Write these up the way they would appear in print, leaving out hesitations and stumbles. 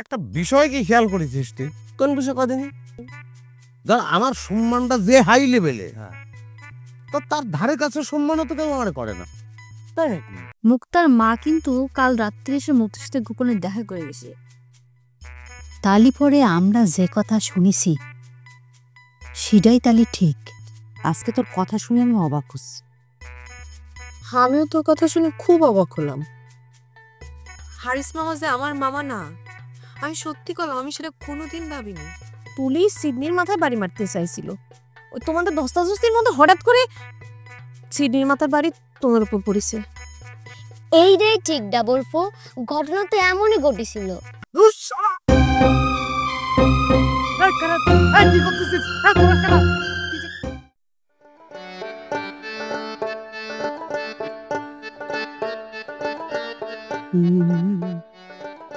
একটা বিষয় কি খেয়াল করেছিস তুই? কোন বিষয় কদিন? ধর আমার সম্মানটা যে হাই লেভেলে, তো তার ধারে কাছে সম্মানও তো কেউ আমার করে না, তাই নাকি? মুক্তার মা কিন্তু কাল রাত্রে এসে মুক্তির সাথে গোপনে দেখা করে গেছে। তালি পরে আমরা যে কথা শুনেছি সেটাই তালি ঠিক। আজকে তোর কথা শুনে আমি অবাক হচ্ছি। আমিও তোর কথা শুনে খুব অবাক হলাম। হারিস মামা যে আমার মামা না, আমি সত্যি কলাম, আমি সেটা কোনোদিন ভাবিনি। পুলিশ সিডনির মাথায় বাড়ি মারতে চাইছিল, ওই তোমাদের ধস্তাধস্তির মধ্যে হঠাৎ করে সিডনির মাথার বাড়ি তোমার উপর পড়েছে। এইটাই ঠিক ডাবল ফো, ঘটনা তো এমনই ঘটেছিল।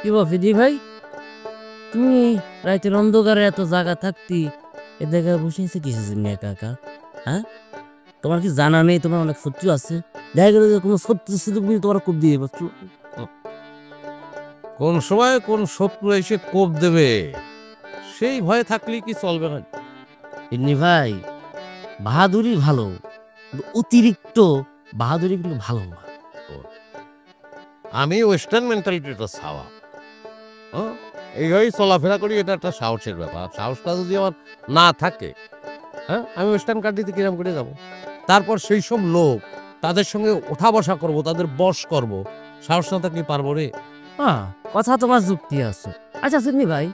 কি ফিদি ভাই, তুমি রাতের অন্ধকারে এত জায়গা থাকতি এ জায়গায় বসে আছে কিসের জন্য একা একা? হ্যাঁ, তোমার কি জানা নেই তোমার অনেক শত্রু আছে? দেখা গেল যে কোনো শত্রু শুধু তোমার খুব দিয়ে বসছো। কোন সময় কোন শত্রু এসে কোপ দেবে সেই ভয়ে থাকলে কি চলবে না? এমনি ভাই, বাহাদুরি ভালো, অতিরিক্ত বাহাদুরি কিন্তু ভালো না। আমি ওয়েস্টার্ন মেন্টালিটিটা ছাওয়া, এইভাবেই চলাফেরা করি, এটা একটা সাহসের ব্যাপার। সাহসটা যদি আমার না থাকে, আমি ওয়েস্টার্ন কান্ট্রিতে কিরম করে যাব? তারপর সেই সব লোক, তাদের সঙ্গে ওঠা বসা করবো, তাদের বশ করব, সাহস না থাকলে পারবো রে? হ্যাঁ, কথা তোমার যুক্তি আছে। আচ্ছা সিডনি ভাই,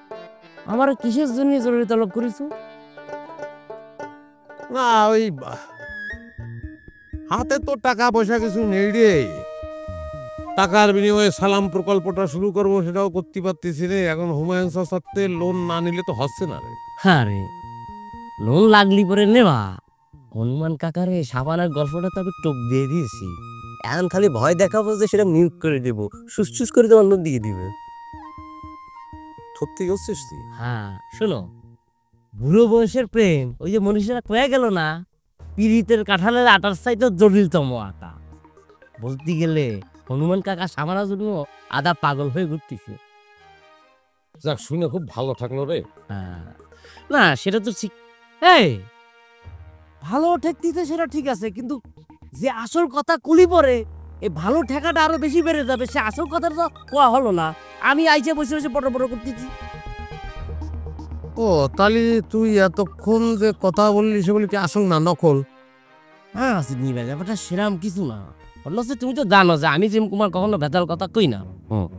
আমার কিসের জন্য জরুরি তলব করেছো? না, ওই হাতে তো টাকা পয়সা কিছু নেই রে। টাকার বিনিময়ে সালাম প্রকল্পটা শুরু করবো, সেটাও করতে পারতেছি রে। এখন হুমায়ুন সাথে লোন না নিলে তো হচ্ছে না রে। হ্যাঁ রে, লোন লাগলি পরে নেবা। হনুমান কাকারে সাবানের গল্পটা তো আমি টোপ দিয়ে দিয়েছি, এখন খালি ভয় দেখাবো যে সেটা মিউট করে দেবো, সুস করে তোমার লোন দিয়ে দিবে। সত্যি করছিস তুই? হ্যাঁ শোনো, বুড়ো বয়সের প্রেম ওই যে মনীষীরা কয়ে গেল না, পিরিতের কাঁঠালের আটার চাইতে জটিলতম আটা। বলতে গেলে হনুমান কাকা সামানার জন্য আদা পাগল হয়ে ঘুরতেছে। যাক, শুনে খুব ভালো থাকলো রে। হ্যাঁ, না সেটা তো ঠিক। এই ভালো ঠেকতে সেটা ঠিক আছে, কিন্তু যে আসল কথা কুলি পরে এই ভালো ঠেকাটা আরো বেশি বেড়ে যাবে, সে আসল কথাটা তো কোয়া হলো না। আমি আইসে বসে বসে বড় বড় করতেছি। ও তাহলে তুই এতক্ষণ যে কথা বললি সেগুলি কি আসল না নকল? হ্যাঁ সিডনি ভাই, ব্যাপারটা সেরাম কিছু না। বললো যে তুমি তো জানো যে আমি জিম কুমার কখনো ভেজাল কথা কই না।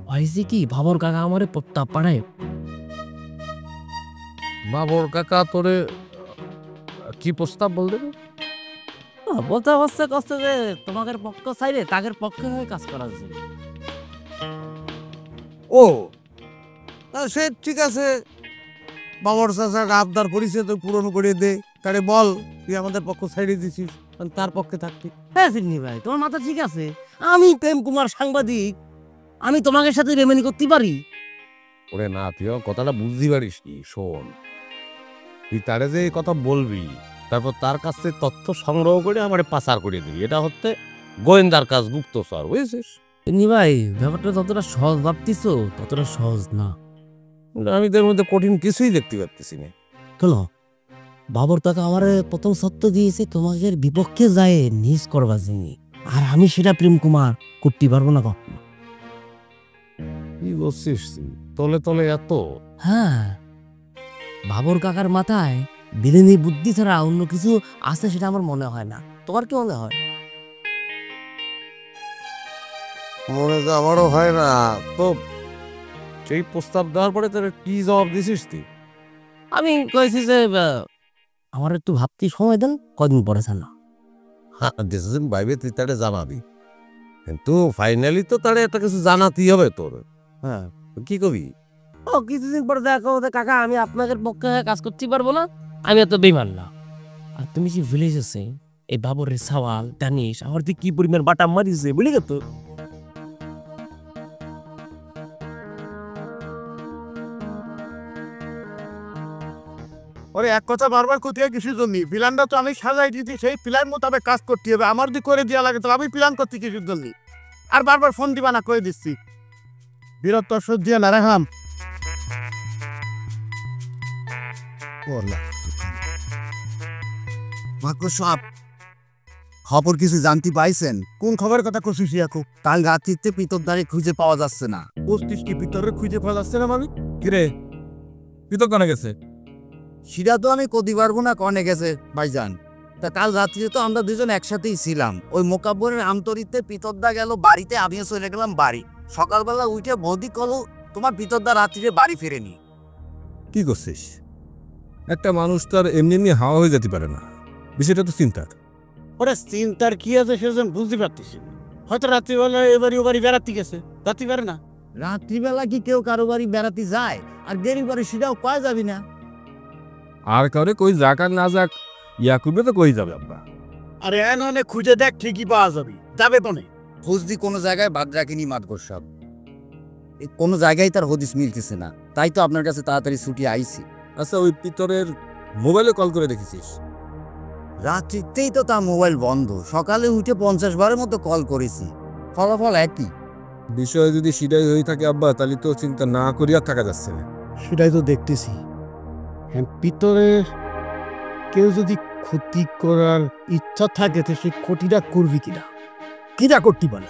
হয়েছে কি, ভাবর কাকা আমারে প্রস্তাব পাঠায়। বাবর কাকা তোরে কি প্রস্তাব বল দেবে? বলতে হচ্ছে কষ্ট যে তোমাদের পক্ষ চাইলে তাদের পক্ষে হয়ে কাজ করার জন্য। ও সে ঠিক আছে, বাবর চাচার আবদার করিছে তো পূরণ করে দে। তারে বল তুই আমাদের পক্ষ ছাইড়ে দিছিস, তার পক্ষে থাকবি। হ্যাঁ সিডনি ভাই, তোমার মাথা ঠিক আছে। আমি প্রেম কুমার সাংবাদিক, আমি তোমাদের সাথে বেমানি করতে পারি? ওরে না, তুই কথাটা বুঝতে পারিস কি? শোন, তুই তারে যে এই কথা বলবি, তারপর তার কাছ থেকে তথ্য সংগ্রহ করে আমার পাচার করে দিবি, এটা হচ্ছে গোয়েন্দার কাজ, গুপ্তচর, বুঝেছিস? সিডনি ভাই, ব্যাপারটা যতটা সহজ ভাবতিস ততটা সহজ না। আমি তার মধ্যে কঠিন কিছুই দেখতে পাচ্ছি না। কেন? বাবর কাকা আমার প্রথম সত্য দিয়েছে তোমাদের বিপক্ষে যায় নিজ করবা যিনি, আর আমি সেটা প্রেম কুমার করতে পারবো না কখনো। কি বলছিস তুই? তলে তলে এত? হ্যাঁ, বাবর কাকার মাথায় বিরিনি বুদ্ধি ছাড়া অন্য কিছু আছে সেটা আমার মনে হয় না। তোমার কি মনে হয়? মনে তো আমারও হয় না। তো সেই প্রস্তাব দেওয়ার পরে তোর কি জবাব দিছিস তুই? আমি কয়েছি যে আমার একটু ভাবতে সময় দেন, কদিন পরে জানা। হ্যাঁ, ডিসিশন ভাইবে তুই তারে জানাবি, কিন্তু ফাইনালি তো তারে একটা কিছু জানাতেই হবে তোর। হ্যাঁ, কি কবি? ও কিছুদিন পরে দেখো কাকা, আমি আপনাদের পক্ষে কাজ করতে পারবো না, আমি এত বেমান না। আর তুমি যে ভিলেজ আছে এই বাবরের সওয়াল দানিশ আমার কি পরিমাণ বাটা মারিছে বুঝলি তো। ওরে এক কথা বারবার করতে কিছুর জন্য, প্ল্যানটা তো আমি সাজাই দিচ্ছি, সেই প্ল্যান মোতাবেক কাজ করতে হবে। আমার যদি করে দেওয়া লাগে তো আমি প্ল্যান করতে কিছুর জন্য, আর বারবার ফোন দিবা না করে দিচ্ছি। বিরক্ত সহ্য না রাখাম। সব খবর কিছু জানতে পাইছেন? কোন খবরের কথা কষিস এখন? কাল রাত্রিতে পিতরদারে খুঁজে পাওয়া যাচ্ছে না। বস্তিস কি ভিতরে খুঁজে পাওয়া যাচ্ছে না মানে? কিরে পিতর কানে গেছে? সেটা তো আমি কতি পারবো না কনে গেছে ভাইজান। তা কাল রাত্রিতে তো আমরা দুজন একসাথেই ছিলাম। ওই মোকাব্বরের আমতরিতে পিতরদা গেল বাড়িতে, আমিও চলে গেলাম বাড়ি। সকালবেলা উঠে বৌদি কল তোমার পিতরদা রাত্রিতে বাড়ি ফেরেনি। কি করছিস? একটা মানুষ তার এমনি এমনি হাওয়া হয়ে যেতে পারে না, বিষয়টা তো চিন্তার। ওরা চিন্তার কি আছে সেজন বুঝতে পারতেছি। হয়তো রাত্রিবেলা এবারই ও বাড়ি বেড়াতে গেছে, রাত্রি পারে না। রাত্রিবেলা কি কেউ কারো বাড়ি বেড়াতে যায়? আর দেরি করে সেটাও পাওয়া যাবি না। আর কাউরে কই যাক আর না যাক, ইয়াকুবে তো কই যাবে আব্বা। আরে এনে খুঁজে দেখ, ঠিকই পাওয়া যাবে। যাবে তো নেই ফৌজদি কোনো জায়গায় বাদ রাখিনি মাতবর সাহেব। কোনো জায়গায় তার হদিস মিলতেছে না, তাই তো আপনার কাছে তাড়াতাড়ি ছুটি আইছি। আচ্ছা ওই পিতরের মোবাইলে কল করে দেখেছিস? রাত্রিতেই তো তার মোবাইল বন্ধ। সকালে উঠে 50 বারের মতো কল করেছি, ফলাফল একই। বিষয় যদি সেটাই হয়ে থাকে আব্বা, তাহলে তো চিন্তা না করিয়া থাকা যাচ্ছে না। সেটাই তো দেখতেছি। ভিতরে কেউ যদি ক্ষতি করার ইচ্ছা থাকে তো সে ক্ষতিটা করবি কিনা, কিনা করতে পারে।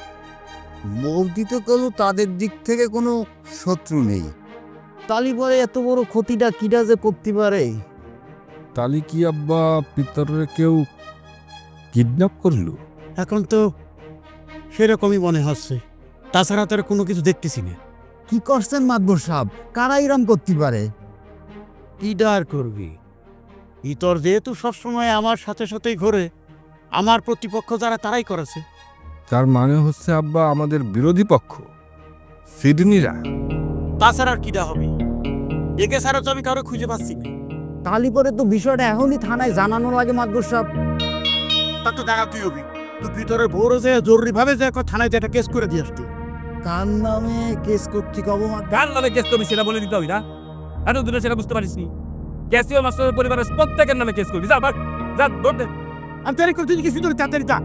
বৌদি তো কোনো তাদের দিক থেকে কোনো শত্রু নেই, তালি পরে এত বড় ক্ষতিটা কিরা যে করতে পারে। তাহলে কি আব্বা পিতরের কেউ কিডন্যাপ করলো? এখন তো সেরকমই মনে হচ্ছে, তাছাড়া তার কোনো কিছু দেখতেছি না। কি করছেন মাতবর সাহেব? কারা ইরাম করতে পারে? ইডার করবি ইতর যেহেতু সবসময় আমার সাথে সাথেই ঘোরে, আমার প্রতিপক্ষ যারা তারাই করেছে। তার মানে হচ্ছে আব্বা আমাদের বিরোধী পক্ষ সিডনিরা। তাছাড়া আর কিডা হবে? একে ছাড়া তো আমি কারো খুঁজে পাচ্ছি না। তালি পরে তো বিষয়টা এখনই থানায় জানানো লাগে মাতবর সাহেব। তা তো জানাতেই হবে। তো ভিতরে ভোরে যে জরুরি ভাবে যে থানায় যে একটা কেস করে দিয়ে আসতি। কার নামে কেস করতে কব? কার নামে কেস করবি সেটা বলে দিতে হবে না? এতদিনে সেটা বুঝতে পারিস নি? ক্যাসিও মাস্টারের পরিবারের প্রত্যেকের নামে কেস করবি। যা ভাগ, যা দৌড় দে। আমি তারিখ করতে কি ভিতরে তাড়াতাড়ি যা।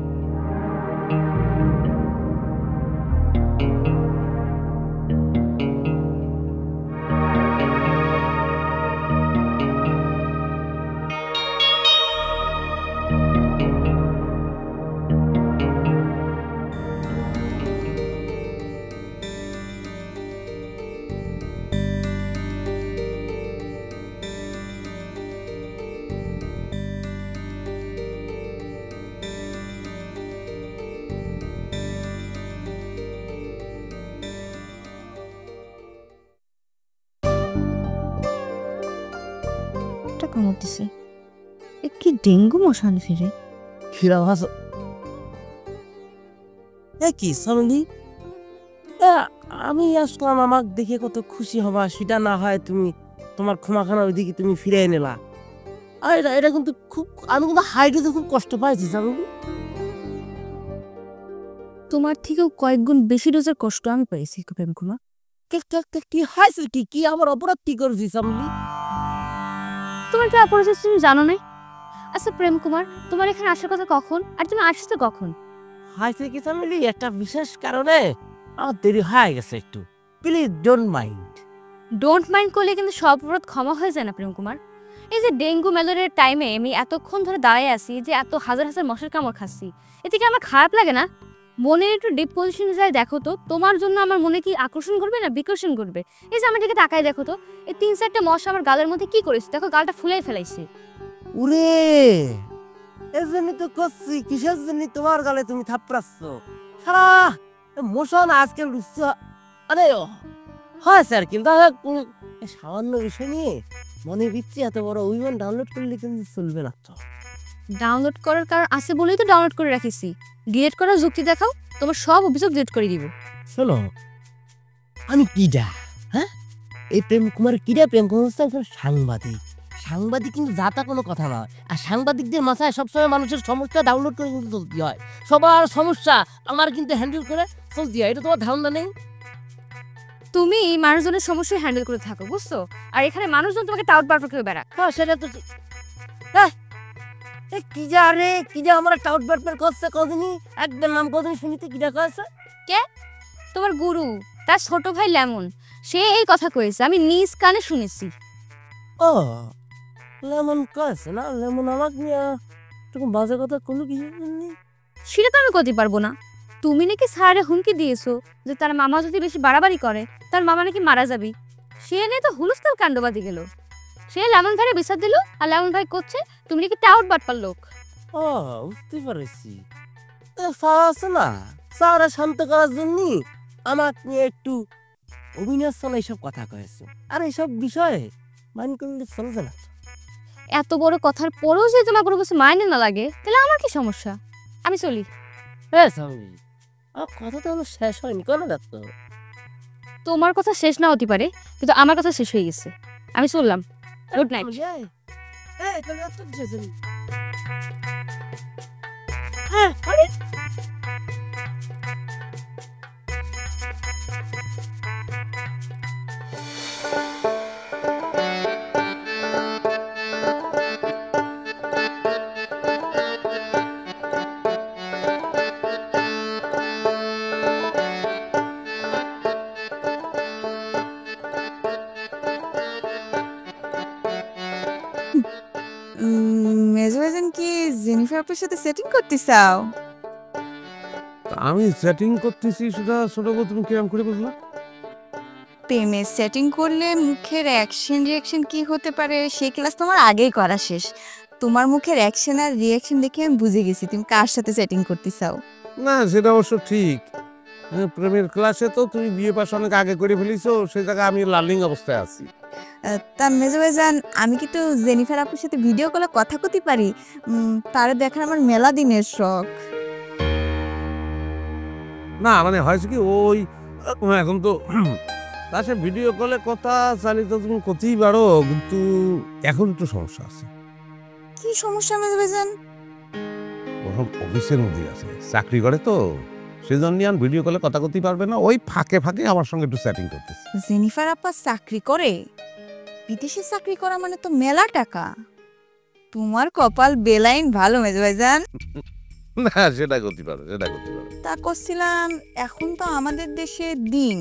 কামড় দিছে। এ কি ডেঙ্গু মশান ফিরে? খিরা ভাস এ কি সামলি? আমি আসলাম, আমাকে দেখে কত খুশি হবা, সেটা না হয় তুমি তোমার ক্ষমাখানা ওইদিকে তুমি ফিরে নিলা। আর এটা কিন্তু খুব, আমি কিন্তু হাইটে খুব কষ্ট পাইছি সামলি। তোমার থেকেও কয়েক গুণ বেশি ডোজের কষ্ট আমি পাইছি প্রেম কুমার। কি হয়েছে? কি আমার অপরাধ কি করেছি সামলি? তোমার কি অপরাধ তুমি জানো না? আচ্ছা প্রেম কুমার, তোমার এখানে আসার কথা কখন, আর তুমি আসছো কখন? হয়েছে কি সামলি, একটা বিশেষ কারণে আমার দেরি হয়ে গেছে একটু। Please don't mind. Don't mind করলে কিন্তু সব অপরাধ ক্ষমা হয়ে যায় না প্রেম কুমার। এই যে ডেঙ্গু ম্যালেরিয়ার টাইমে আমি এতক্ষণ ধরে দাঁড়িয়ে আছি, যে এত হাজার হাজার মশার কামড় খাচ্ছি, এতে কি আমার খারাপ লাগে না? মনে একটু ডিপ পজিশনে যায় দেখো তো, তোমার জন্য আমার মনে কি আকর্ষণ করবে না বিকর্ষণ করবে? এই যে আমার দিকে তাকায় দেখো তো, এই 3-4টা মশা আমার গালের মধ্যে কি করেছে দেখো, গালটা ফুলে ফেলাইছে। উরে এই জন্য তো করছি, কিসের জন্য তোমার গালে তুমি থাপড়াচ্ছ? সারা মোশন আজকাল আরে হয় স্যার, কিন্তু সামান্য বিষয় নিয়ে মনে দিচ্ছি এত বড় উইমান ডাউনলোড করলে কিন্তু চলবে না। তো ডাউনলোড করার কারণ আছে বলেই তো ডাউনলোড করে রাখিছি। ডিলিট করার যুক্তি দেখাও, তোমার সব অভিযোগ ডিলিট করে দিব। শোনো, আমি কিডা? হ্যাঁ, এই প্রেম কুমার কিডা? প্রেম কুমার হচ্ছে একজন সাংবাদিক। সাংবাদিক কিন্তু যাতা কোনো কথা নয়। আর সাংবাদিকদের মাথায় সবসময় মানুষের সমস্যা ডাউনলোড করে কিন্তু চলতে হয়। সবার সমস্যা আমার কিন্তু হ্যান্ডেল করে চলতে হয়, এটা তোমার ধারণা নেই? তুমি মানুষজনের সমস্যা হ্যান্ডেল করে থাকো, বুঝছো? আর এখানে মানুষজন তোমাকে টাউট বাটপাট করে বেড়াক। হ্যাঁ সেটা তো ঠিক। হ্যাঁ কি যা রে, কি যা আমার টাউট বাটপাট করছে কদিনই, একদম নাম কদিনই শুনিতে কিডা কয়েছে? কে? তোমার গুরু, তার ছোট ভাই লেমন, সে এই কথা কয়েছে, আমি নিজ কানে শুনেছি। ও লেমন কয়েছে না, লেমন আমাকে নিয়ে তখন বাজে কথা কোনো কি সেটা তো আমি করতে পারবো না। তুমি নাকি স্যারে হুমকি দিয়েছো যে তার মামা যদি বেশি বাড়াবাড়ি করে তার মামা নাকি মারা যাবি। সে নিয়ে তো হুলস্থুল কাণ্ডবাদী গেল। সে লেমন ভাইয়ের বিচার দিল, আর লেমন ভাই করছে তুমি নাকি টাউট বাটপার লোক। ও বুঝতে পারছি। স্যার আছে না, স্যারে শান্ত করার জন্য আমাকে নিয়ে একটু অভিনয় চলে এইসব কথা কয়েছে। আর এইসব বিষয়ে মান করলে চলবে না। এত বড় কথার পরেও যে তোমার কোনো কিছু মাইনে না লাগে তাহলে আমার কি সমস্যা? আমি চলি। হ্যাঁ স্বামী, আমার কথা তো আমার শেষ হয়নি, কেন ডাক্তার? তোমার কথা শেষ না হতে পারে, কিন্তু আমার কথা শেষ হয়ে গেছে। আমি চললাম। Good night. হ্যাঁ আরে মেজো ভাইজান কি জেনিফার আপুর সাথে সেটিং করতে চাও? আমি সেটিং করতেছি সেটা ছোট বউ তুমি কিরম করে বুঝলা? প্রেমের সেটিং করলে মুখের অ্যাকশন রিয়াকশন কি হতে পারে সেই ক্লাস তোমার আগেই করা শেষ। তোমার মুখের অ্যাকশন আর রিয়াকশন দেখে আমি বুঝে গেছি তুমি কার সাথে সেটিং করতে চাও। না সেটা অবশ্য ঠিক। প্রেমের ক্লাসে তো তুমি বিয়ে পাশ অনেক আগে করে ফেলিছো, সেই জায়গায় আমি লার্নিং অবস্থায় আছি। তা মেজো ভাইজান আমি কি একটু জেনিফার আপুর সাথে ভিডিও কলে কথা কইতে পারি? তারে দেখার আমার মেলা দিনের শখ। না মানে হয়েছে কি ওই এখন তো তার সাথে ভিডিও কলে কথা চালিয়ে তো তুমি করতেই পারো, কিন্তু এখন একটু সমস্যা আছে। কি সমস্যা মেজো ভাইজান? ওরকম অফিসের মধ্যে আছে, চাকরি করে তো সেজন্য আর ভিডিও কলে কথা করতেই পারবে না। ওই ফাঁকে ফাঁকে আমার সঙ্গে একটু চ্যাটিং করতেছে। জেনিফার আপা চাকরি করে? বিদেশে চাকরি করা মানে তো মেলা টাকা। তোমার কপাল বেলাইন ভালো মেজো ভাইজান। না সেটা করতে পারো, সেটা করতে পারো। তা করছিলাম এখন তো আমাদের দেশে দিন,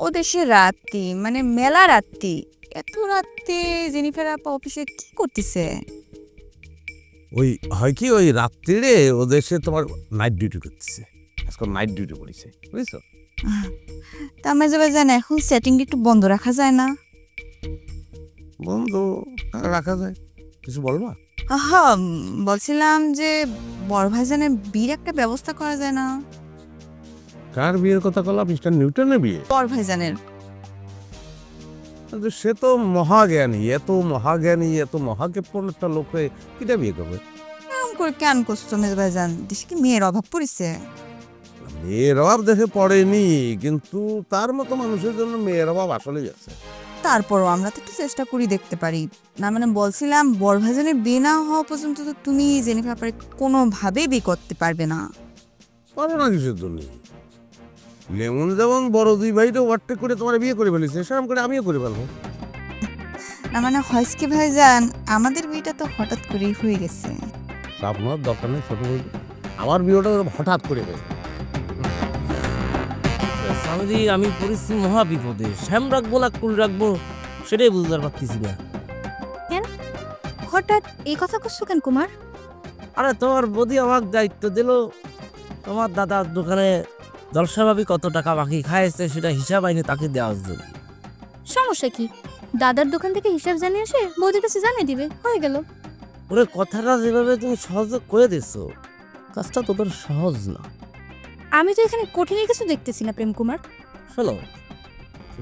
ও দেশে রাত্রি, মানে মেলা রাত্রি। এত রাত্রে জেনিফার আপা অফিসে কি করতেছে? ওই হয় কি ওই রাত্রিরে ও দেশে তোমার নাইট ডিউটি করতেছে, আজকাল নাইট ডিউটি করেছে, বুঝছো? তা মেজো ভাইজান এখন সেটিংটা একটু বন্ধ রাখা যায় না? বন্ধ রাখা যায়, কিছু বলবা? হ্যাঁ বলছিলাম যে বড় ভাইজানের বিয়ের একটা ব্যবস্থা করা যায় না? কার বিয়ের কথা বললাম? মিস্টার নিউটনের বিয়ে? বড় ভাইজানের। কিন্তু সে তো মহাজ্ঞানী, এত মহাজ্ঞানী এত মহাজ্ঞাপন একটা লোকে কিটা বিয়ে করবে? এরকম করে কেন করছো মেজো ভাইজান? দেশে কি মেয়ের অভাব পড়েছে? মেয়ের অভাব দেখে পড়েনি, কিন্তু তার মতো মানুষের জন্য মেয়ের অভাব আসলেই আছে। তারপরও আমরা তো একটু চেষ্টা করি দেখতে পারি না। মানে বলছিলাম বড় ভাইজানের বিয়ে না হওয়া পর্যন্ত তো তুমি জেনিফার আপারে কোনোভাবেই বিয়ে করতে পারবে না। পারো না কিছুর জন্য। লেমন যেমন বড় দুই ভাইটা ওভারটেক করে তোমার বিয়ে করে ফেলেছে, সেরকম করে আমিও করে ফেলবো। না মানে হয়স্কি ভাইজান আমাদের বিয়েটা তো হঠাৎ করেই হয়ে গেছে। আপনার দরকার নেই ছোট ভাই, আমার বিয়েটা হঠাৎ করে হয়েছে। স্বামীজি আমি পড়েছি মহা বিপদে, শ্যাম রাখবো না কুল রাখবো সেটাই বুঝতে পারতেছি না। হঠাৎ এই কথা করছো কেন কুমার? আরে তোমার বৌদি আমাকে দায়িত্ব দিল তোমার দাদার দোকানে জলসাভাবি কত টাকা বাকি খাইছে সেটা হিসাব আইনে তাকে দেওয়ার জন্য। সমস্যা কি? দাদার দোকান থেকে হিসাব জানিয়ে এসে বৌদির কাছে জানিয়ে দিবে, হয়ে গেল। ওরে কথাটা যেভাবে তুমি সহজে করে দিচ্ছ কাজটা তোদের সহজ না। আমি তো এখানে কঠিনের কিছু দেখতেছি না প্রেম কুমার। শোনো,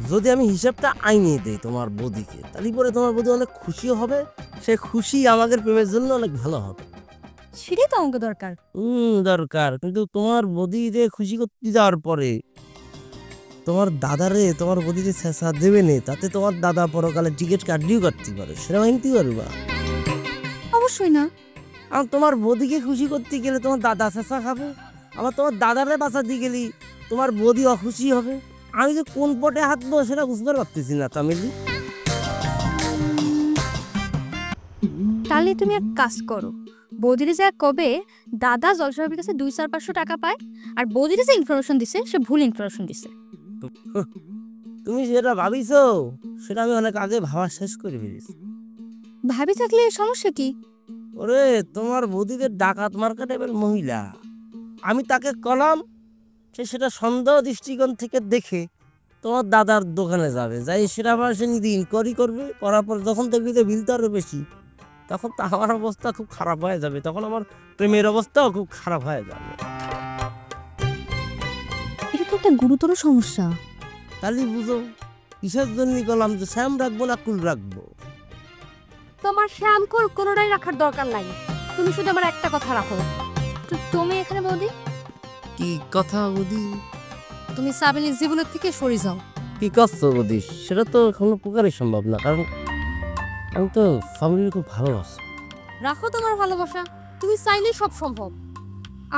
যদি আমি হিসাবটা আইনিয়ে দিই তোমার বৌদিকে, তাহলে পরে তোমার বৌদি অনেক খুশিও হবে, সে খুশি আমাদের প্রেমের জন্য অনেক ভালো হবে। সেটাই তো আমাকে দরকার। দরকার, কিন্তু তোমার বৌদি যে খুশি করতে যাওয়ার পরে তোমার দাদারে তোমার বৌদি যে শেষা দেবে নে, তাতে তোমার দাদা পরকালে টিকিট কাটলেও কাটতে পারে, সেটা মানতে পারবা? অবশ্যই না। আর তোমার বৌদিকে খুশি করতে গেলে তোমার দাদা শেষা খাবে, আবার তোমার দাদারে বাঁচাতে গেলি তোমার বৌদি অখুশি হবে। আমি যে কোন পটে হাঁটবো সেটা বুঝতে পারতেছি না তামিলি। তাহলে তুমি এক কাজ করো, বৌদিরে যা কবে দাদা জলসাহেবের কাছে 200-500 টাকা পায়, আর বৌদিরে যে ইনফরমেশন দিছে সে ভুল ইনফরমেশন দিছে। তুমি যেটা ভাবিছো সেটা আমি অনেক আগে ভাবা শেষ করে ফেলেছি। ভাবি থাকলে সমস্যা কি? ওরে তোমার বৌদিদের ডাকাত মার্কা টাইপের মহিলা, আমি তাকে কলাম সে সেটা সন্দেহ দৃষ্টিকোণ থেকে দেখে তোমার দাদার দোকানে যাবে, যাই সেটা আবার সে নিজে ইনকোয়ারি করবে, করার পর যখন দেখবি যে বিল তো আরও বেশি, তখন তো আমার অবস্থা খুব খারাপ হয়ে যাবে, তখন আমার প্রেমের অবস্থাও খুব খারাপ হয়ে যাবে। এটা তো একটা গুরুতর সমস্যা। তাহলে বুঝো কিসের জন্য করলাম যে শ্যাম রাখবো না কুল রাখবো। তোমার শ্যামকুল কোনোটাই রাখার দরকার নাই, তুমি শুধু আমার একটা কথা রাখো। তুমি এখানে বৌদি, কি কথা বৌদি? তুমি সাবিনের জীবনের থেকে সরে যাও। কি করছো বৌদি? সেটা তো কোনো প্রকারই সম্ভব না, কারণ আমি তো ফ্যামিলির খুব ভালোবাসি। রাখো তোমার ভালোবাসা, তুমি চাইলে সব সম্ভব।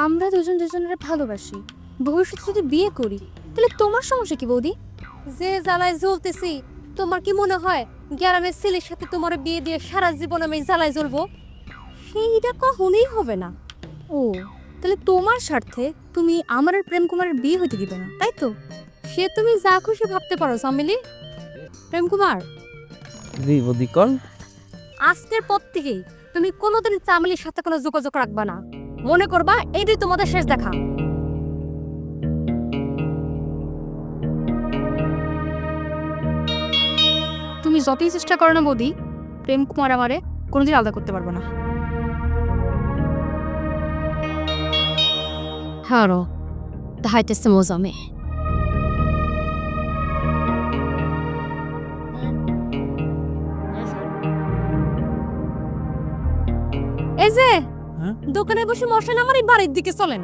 আমরা দুজন দুজনের ভালোবাসি, ভবিষ্যতে যদি বিয়ে করি তাহলে তোমার সমস্যা কি বৌদি? যে জ্বালায় জ্বলতেছি, তোমার কি মনে হয় গ্রামের ছেলের সাথে তোমার বিয়ে দিয়ে সারা জীবন আমি জ্বালায় জ্বলবো? সেইটা কখনোই হবে না। ও তাহলে তোমার স্বার্থে তুমি আমার আর প্রেম কুমারের বিয়ে হইতে দিবে না, তাই তো? সে তুমি যা খুশি ভাবতে পারো সামিলি। প্রেম কুমার, জি বৌদি কোন? আজকের পর থেকেই তুমি কোনোদিন চামেলির সাথে কোনো যোগাযোগ রাখবা না, মনে করবা এইটাই তোমাদের শেষ দেখা। তুমি যতই চেষ্টা করো না বৌদি, প্রেম কুমার আমারে কোনোদিন আলাদা করতে পারবো না। হারো তাহাইতেছে মজামে। এই যে দোকানে বসে মশান আমার এই বাড়ির দিকে চলেন।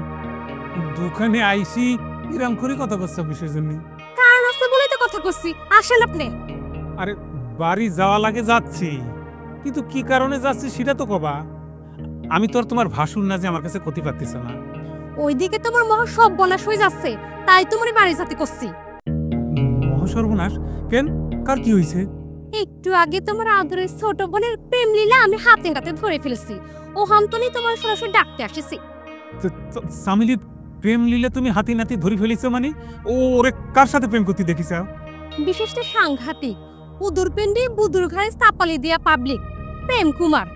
দোকানে আইসি এরকম করে কথা করছে বিষয়ের জন্য? কারণ আছে বলেই তো কথা করছি, আসেন আপনি। আরে বাড়ি যাওয়া লাগে যাচ্ছি, কিন্তু কি কারণে যাচ্ছি সেটা তো কবা। আমি তো আর তোমার ভাসুর না যে আমার কাছে ক্ষতি পাচ্ছিস না। ওইদিকে তোমার মহা সব বনাশ হয়ে যাচ্ছে, তাই তোমার বাড়ি যাতে করছি। মহাসর্বনাশ কেন? কার কি হয়েছে? একটু আগে তোমার আদরের ছোট বোনের প্রেম লীলা আমি হাতে নাতে ধরে ফেলেছি, ও হামতনি তোমার সরাসরি ডাকতে আসেছি। সামিলির প্রেম লীলা তুমি হাতি নাতি ধরে ফেলেছো মানে? ও ওরে কার সাথে প্রেম করতে দেখিস? বিশেষটা সাংঘাতিক, উদুর পেন্ডি বুদুর ঘরে স্থাপালি দিয়া পাবলিক প্রেম কুমার।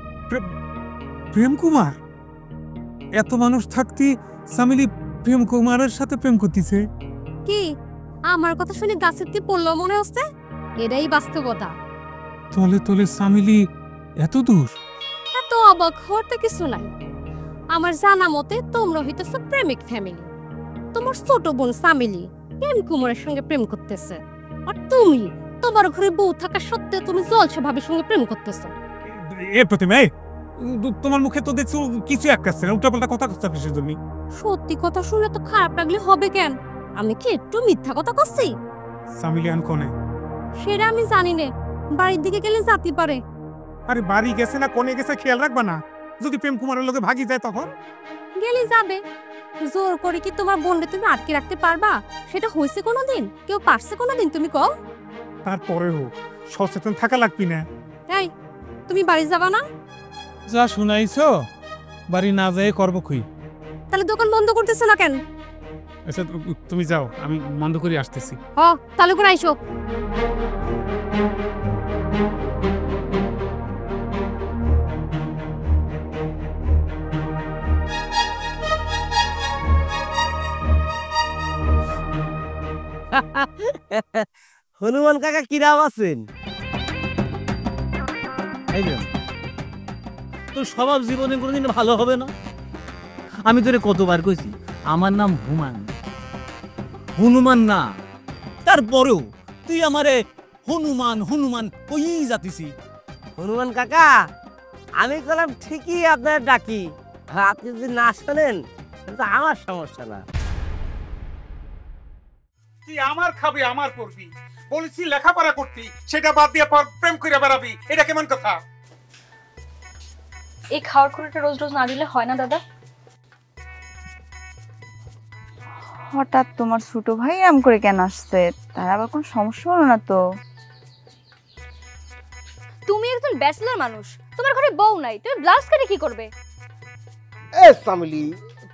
প্রেম কুমার? এত মানুষ থাকতে সামিলি প্রেম কুমারের সাথে প্রেম করতেছে? কি আমার কথা শুনে গাছের দিয়ে পড়লো মনে হচ্ছে? এটাই বাস্তবতা। তলে তলে সামিলি এত দূর? এত অবাক হতে কিছু নাই। আমার জানা মতে তোমরা হইতেছো প্রেমিক ফ্যামিলি। তোমার ছোট বোন সামিলি প্রেম কুমারের সঙ্গে প্রেম করতেছে, আর তুমি তোমার ঘরে বউ থাকা সত্ত্বেও তুমি জলসা ভাবির সঙ্গে প্রেম করতেছো। এ প্রতিমা, তোমার মুখে তো দেখছো কিছু একটাছে না, উল্টাপাল্টা কথা কথা কিসের জন্য? সত্যি কথা শুনে তো খারাপ লাগলে হবে কেন? আমি কি একটু মিথ্যা কথা করছি? সামিলিয়ান কোনে? সেটা আমি জানি না, বাড়ির দিকে গেলে জাতি পারে। আরে বাড়ি গেছে না কোনে গেছে খেয়াল রাখবা না? যদি প্রেম কুমারের লোকে ভাগি যায় তখন? গেলে যাবে, জোর করে কি তোমার বোনকে তুমি আটকে রাখতে পারবা? সেটা হয়েছে কোনোদিন? কেউ পারছে কোনোদিন? তুমি কও। তারপরেও সচেতন থাকা লাগবি না? এই তুমি বাড়ি যাবা না? যা শুনাইছো বাড়ি না যায় করবো খুই। তাহলে দোকান বন্ধ করতেছো না কেন? আচ্ছা তুমি যাও, আমি বন্ধ করে আসতেছি। তাহলে করে আইসো। হনুমান কাকা কিরাম আছেন? তোর স্বভাব জীবনে কোনোদিন ভালো হবে না। আমি তোরে কতবার কইছি আমার নাম হুমান, হনুমান না। তারপরেও তুই আমারে হনুমান হনুমান কই যাতিছি। হনুমান কাকা, আমি কলাম ঠিকই আপনার ডাকি, আপনি যদি না শোনেন তো আমার সমস্যা না। তুই আমার খাবি আমার করবি, বলছি লেখাপড়া করতি, সেটা বাদ দিয়ে প্রেম করে বেড়াবি, এটা কেমন কথা? এই খাওয়ার খুঁড়িটা রোজ রোজ না দিলে হয় না দাদা? হঠাৎ তোমার ছোট ভাই এরম করে কেন আসছে? তার আবার কোন সমস্যা হলো না তো? তুমি একজন ব্যাচেলর মানুষ, তোমার ঘরে বউ নাই, তুমি ব্লাউজ কেটে কি করবে? এ সামিলি,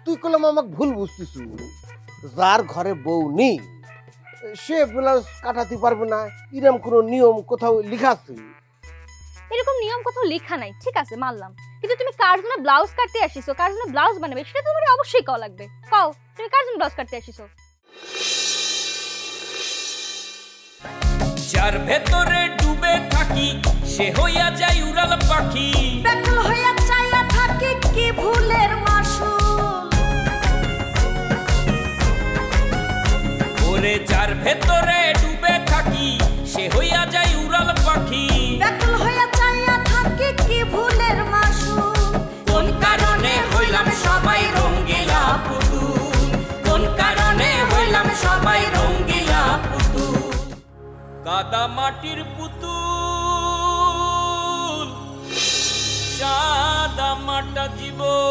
তুই কলম আমাকে ভুল বুঝতিস। যার ঘরে বউ নেই সে ব্লাউজ কাটাতে পারবে না এরকম কোনো নিয়ম কোথাও লেখা আছে? এরকম নিয়ম কোথাও লেখা নাই, ঠিক আছে মানলাম, কিন্তু তুমি কার জন্য ব্লাউজ কাটতে আসিছো, কার জন্য ব্লাউজ বানাবে সেটা তোমার অবশ্যই কওয়া লাগবে। কও তুমি কার জন্য ব্লাউজ কাটতে আসিছো? যার ভেতরে ডুবে থাকি সে হইয়া যায় উড়াল পাখি, ব্যাকুল হইয়া চাইয়া থাকি কি ভুলের মাসুল। ওরে যার ভেতরে ডুবে থাকি সে হইয়া যায় উড়াল পাখি, ব্যাকুল হইয়া চাইয়া থাকি কি ভুলের মাসুল। কোন কারণে হইলাম সবাই রঙ্গিলা পুতুল, কোন কারণে হইলাম সবাই রঙ্গিলা পুতুল। কাদা মাটির পুতুল সাদা মাটা জীবন।